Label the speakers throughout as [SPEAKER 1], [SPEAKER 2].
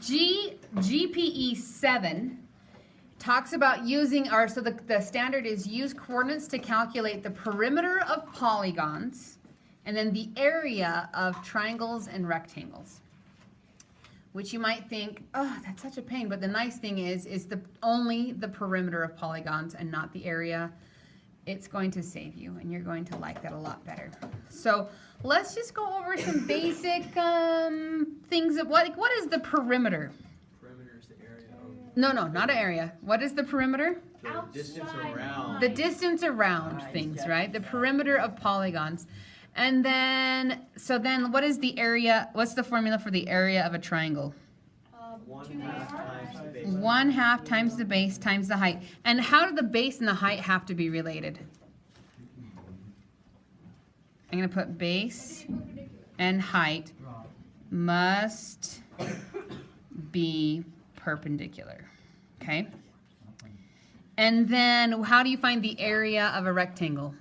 [SPEAKER 1] G.GPE.7 talks about using our, so the standard is use coordinates to calculate the perimeter of polygons and then the area of triangles and rectangles. Which you might think, oh, that's such a pain, but the nice thing is only the perimeter of polygons and not the area. It's going to save you, and you're going to like that a lot better. So let's just go over some basic things of what is the perimeter?
[SPEAKER 2] Perimeter is the area of...
[SPEAKER 1] No, not an area. What is the perimeter?
[SPEAKER 2] The distance around.
[SPEAKER 1] The distance around things, right? The perimeter of polygons. And then, so then what is the area, what's the formula for the area of a triangle?
[SPEAKER 2] 1/2 times the base.
[SPEAKER 1] 1/2 times the base times the height. And how do the base and the height have to be related? I'm going to put base and height must be perpendicular. Okay? And then how do you find the area of a rectangle?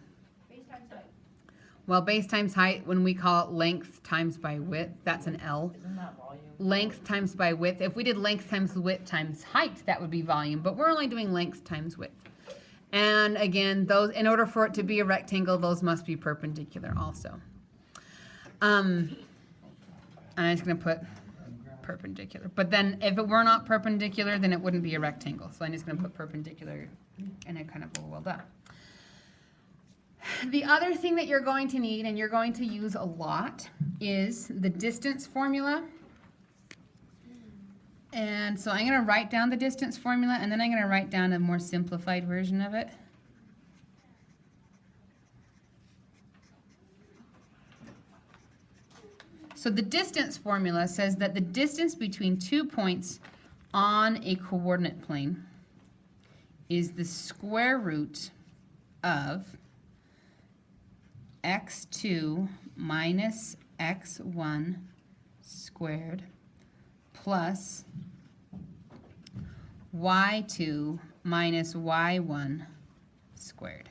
[SPEAKER 1] Well, base times height, when we call it length times by width, that's an L.
[SPEAKER 3] Isn't that volume?
[SPEAKER 1] Length times by width. If we did length times width times height, that would be volume, but we're only doing length times width. And again, those, in order for it to be a rectangle, those must be perpendicular also. And I'm just going to put perpendicular. But then if it were not perpendicular, then it wouldn't be a rectangle. So I'm just going to put perpendicular, and it kind of will well done. The other thing that you're going to need, and you're going to use a lot, is the distance formula. And so I'm going to write down the distance formula, and then I'm going to write down a more simplified version of it. So the distance formula says that the distance between 2 points on a coordinate plane is the square root of x2 minus x1 squared plus y2 minus y1 squared.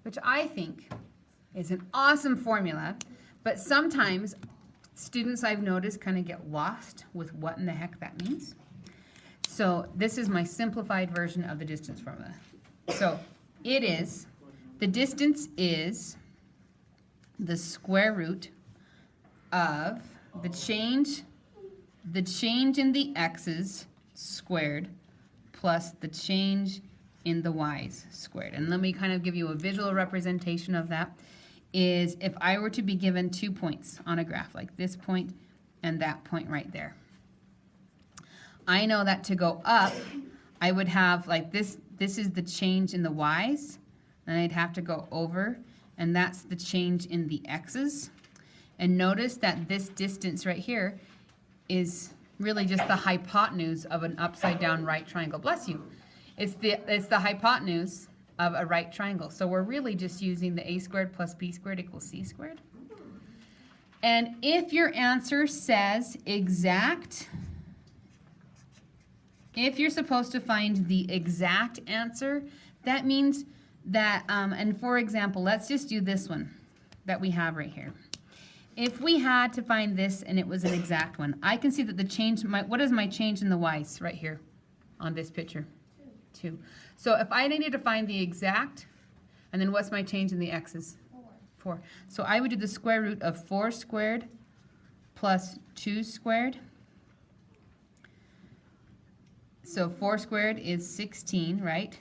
[SPEAKER 1] Which I think is an awesome formula, but sometimes students I've noticed kind of get lost with what in the heck that means. So this is my simplified version of the distance formula. So it is, the distance is the square root of the change in the x's squared plus the change in the y's squared. And let me kind of give you a visual representation of that. Is if I were to be given 2 points on a graph, like this point and that point right there. I know that to go up, I would have like this is the change in the y's, and I'd have to go over, and that's the change in the x's. And notice that this distance right here is really just the hypotenuse of an upside down right triangle. Bless you. It's the hypotenuse of a right triangle. So we're really just using the a squared plus b squared equals c squared. And if your answer says exact, if you're supposed to find the exact answer, that means that, and for example, let's just do this one that we have right here. If we had to find this and it was an exact one, I can see that the change, what is my change in the y's right here on this picture? 2. So if I needed to find the exact, and then what's my change in the x's? 4. So I would do the square root of 4 squared plus 2 squared. So 4 squared is 16, right?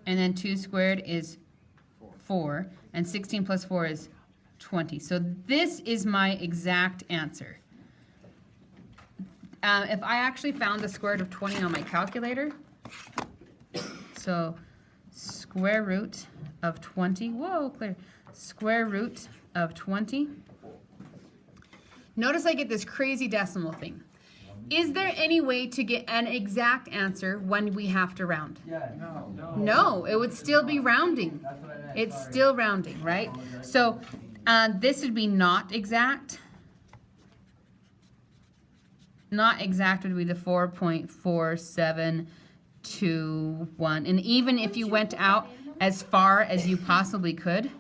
[SPEAKER 1] And then 2 squared is 4. And 16 plus 4 is 20. So this is my exact answer. If I actually found the square root of 20 on my calculator, so square root of 20, whoa, clear. Square root of 20. Notice I get this crazy decimal thing. Is there any way to get an exact answer when we have to round?
[SPEAKER 3] Yeah, no.
[SPEAKER 1] No, it would still be rounding.
[SPEAKER 3] That's what I meant.
[SPEAKER 1] It's
[SPEAKER 3] Sorry.
[SPEAKER 1] still rounding, right? So this would be not exact. Not exact would be the 4.4721. And even if you went out as far as you possibly could,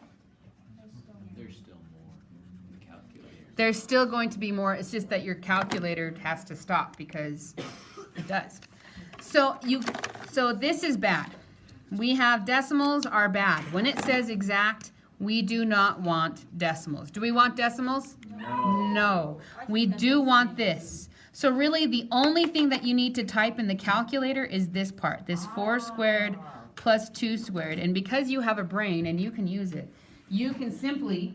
[SPEAKER 2] There's still more in the calculator.
[SPEAKER 1] there's still going to be more. It's just that your calculator has to stop because it does. So this is bad. We have decimals are bad. When it says exact, we do not want decimals. Do we want decimals? No. We do want this. So really the only thing that you need to type in the calculator is this part, this 4 squared plus 2 squared. And because you have a brain and you can use it, you can simply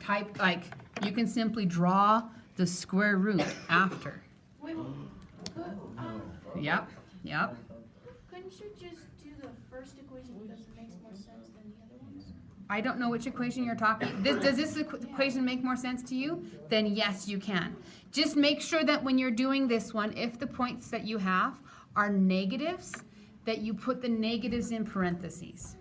[SPEAKER 1] type, you can simply draw the square root after.
[SPEAKER 3] Wait,
[SPEAKER 1] Yep.
[SPEAKER 3] couldn't you just do the first equation because it makes more sense than the other ones?
[SPEAKER 1] I don't know which equation you're talking. Does this equation make more sense to you? Then yes, you can. Just make sure that when you're doing this one, if the points that you have are negatives, that you put the negatives in parentheses.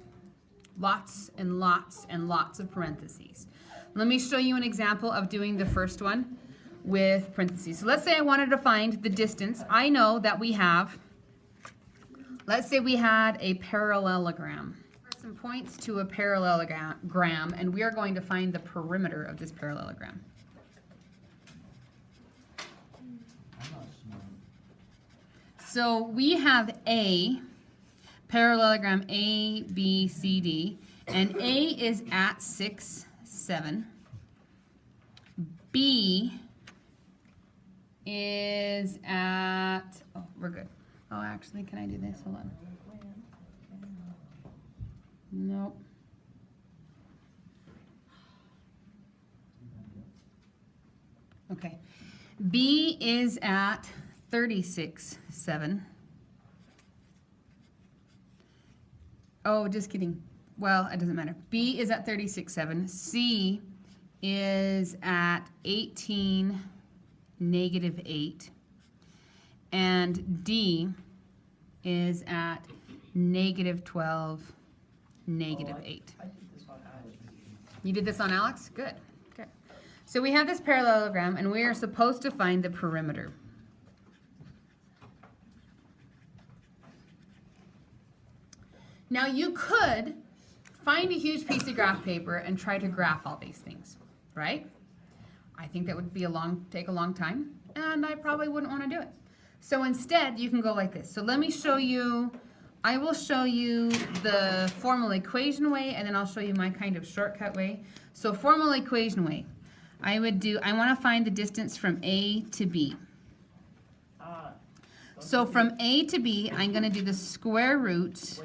[SPEAKER 1] Lots and lots and lots of parentheses. Let me show you an example of doing the first one with parentheses. So let's say I wanted to find the distance. I know that we have, let's say we had a parallelogram. Some points to a parallelogram, and we are going to find the perimeter of this parallelogram. So we have a parallelogram A, B, C, D, and A is at 6, 7. B is at, oh, we're good. Oh, actually, can I do this? Hold on. Nope. Okay. B is at 36, 7. Oh, just kidding. Well, it doesn't matter. B is at 36, 7. C is at 18, negative 8. And D is at negative 12, negative 8. You did this on Alex? Good. Good. So we have this parallelogram, and we are supposed to find the perimeter. Now you could find a huge piece of graph paper and try to graph all these things, right? I think that would be take a long time, and I probably wouldn't want to do it. So instead, you can go like this. So let me show you, I will show you the formal equation way, and then I'll show you my kind of shortcut way. So formal equation way, I want to find the distance from A to B. So from A to B, I'm going to do the square root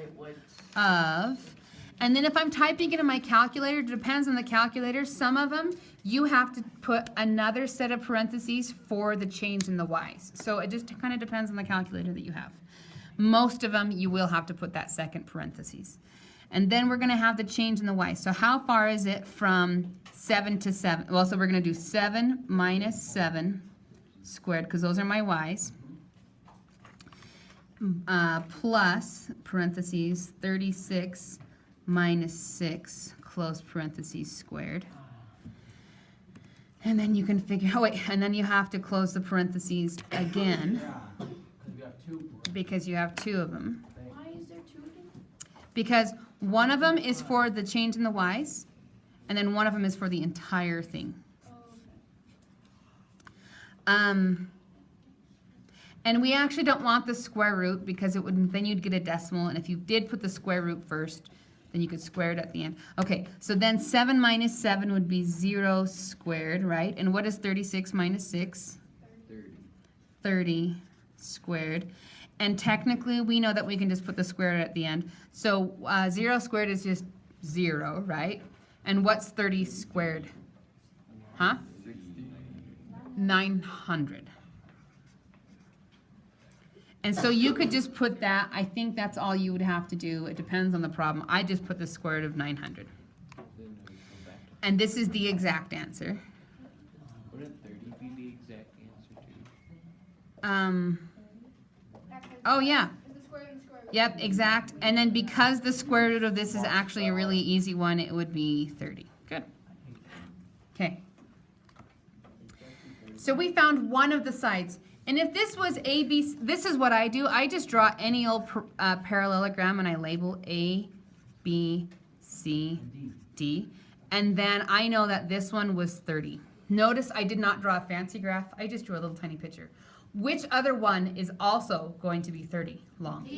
[SPEAKER 1] of, and then if I'm typing it in my calculator, it depends on the calculator. Some of them, you have to put another set of parentheses for the change in the y's. So it just kind of depends on the calculator that you have. Most of them, you will have to put that second parentheses. And then we're going to have the change in the y. So how far is it from 7 to 7? Well, so we're going to do 7 minus 7 squared, because those are my y's. Plus, parentheses, 36 minus 6, close parentheses, squared. And then you can figure, oh wait, and then you have to close the parentheses again. Because you have two of them.
[SPEAKER 3] Why is there two of them?
[SPEAKER 1] Because one of them is for the change in the y's, and then one of them is for the entire thing.
[SPEAKER 3] Oh, okay.
[SPEAKER 1] And we actually don't want the square root because it would, then you'd get a decimal, and if you did put the square root first, then you could square it at the end. Okay, so then 7 minus 7 would be 0 squared, right? And what is 36 minus 6? 30 squared. And technically, we know that we can just put the square root at the end. So 0 squared is just 0, right? And what's 30 squared? Huh? 900. And so you could just put that, I think that's all you would have to do. It depends on the problem. I just put the square root of 900. And this is the exact answer.
[SPEAKER 4] Wouldn't 30 be the exact answer too?
[SPEAKER 1] Oh yeah.
[SPEAKER 3] Is the square root and square root?
[SPEAKER 1] Yep, exact. And then because the square root of this is actually a really easy one, it would be 30. Good. Okay. So we found one of the sides. And if this was A, B, this is what I do. I just draw any old parallelogram and I label A, B, C, D. And then I know that this one was 30. Notice I did not draw a fancy graph. I just drew a little tiny picture. Which other one is also going to be 30 long?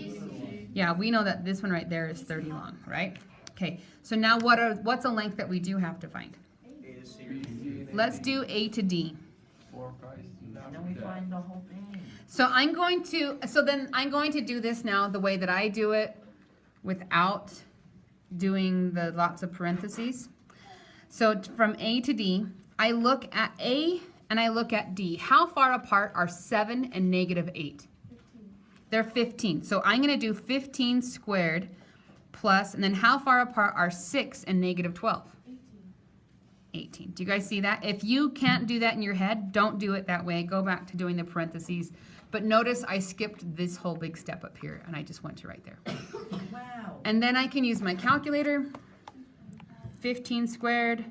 [SPEAKER 1] Yeah, we know that this one right there is 30 long, right? Okay, so now what's a length that we do have to find?
[SPEAKER 2] A to C or D.
[SPEAKER 1] Let's do A to D.
[SPEAKER 4] 4, 5, 6,
[SPEAKER 5] And then we find the whole thing.
[SPEAKER 1] So I'm going to do this now the way that I do it without doing the lots of parentheses. So from A to D, I look at A and I look at D. How far apart are 7 and negative 8?
[SPEAKER 3] 15.
[SPEAKER 1] They're 15. So I'm going to do 15 squared plus, and then how far apart are 6 and negative 12? 18. Do you guys see that? If you can't do that in your head, don't do it that way. Go back to doing the parentheses. But notice I skipped this whole big step up here, and I just went to right there.
[SPEAKER 5] Wow.
[SPEAKER 1] And then I can use my calculator. 15 squared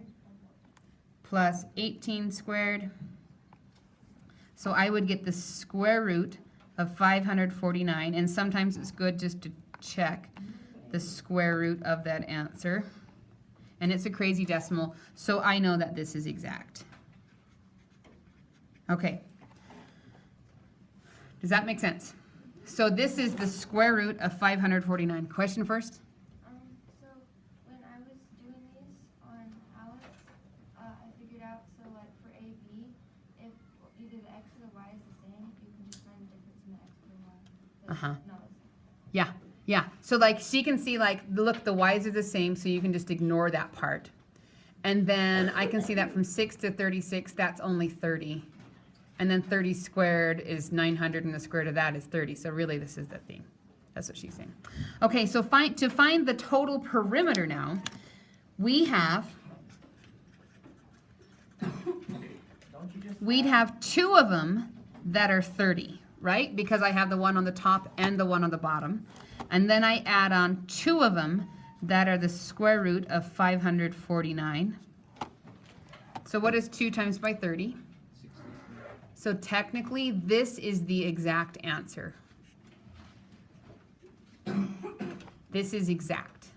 [SPEAKER 1] plus 18 squared. So I would get the square root of 549, and sometimes it's good just to check the square root of that answer. And it's a crazy decimal, so I know that this is exact. Okay. Does that make sense? So this is the square root of 549. Question first?
[SPEAKER 6] So when I was doing these on Alex, I figured out, so like for A, B, if either the x or the y is the same, you can just find the difference in the x or the y. But
[SPEAKER 1] Uh-huh.
[SPEAKER 6] it's not the same.
[SPEAKER 1] Yeah, yeah. So like she can see like, look, the y's are the same, so you can just ignore that part. And then I can see that from 6 to 36, that's only 30. And then 30 squared is 900, and the square root of that is 30. So really this is the thing. That's what she's saying. Okay, so to find the total perimeter now, we'd have two of them that are 30, right? Because I have the one on the top and the one on the bottom. And then I add on two of them that are the square root of 549. So what is 2 times by 30?
[SPEAKER 4] 63.
[SPEAKER 1] So technically, this is the exact answer. This is exact.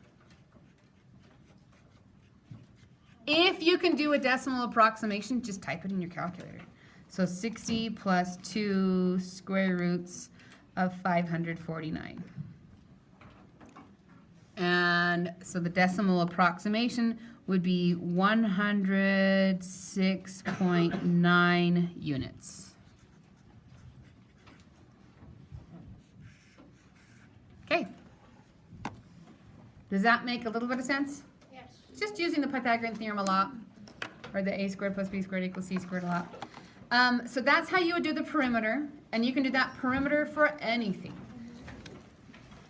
[SPEAKER 1] If you can do a decimal approximation, just type it in your calculator. So 60 plus 2 square roots of 549. And so the decimal approximation would be 106.9 units. Okay. Does that make a little bit of sense?
[SPEAKER 3] Yes.
[SPEAKER 1] Just using the Pythagorean theorem a lot, or the a squared plus b squared equals c squared a lot. So that's how you would do the perimeter, and you can do that perimeter for anything.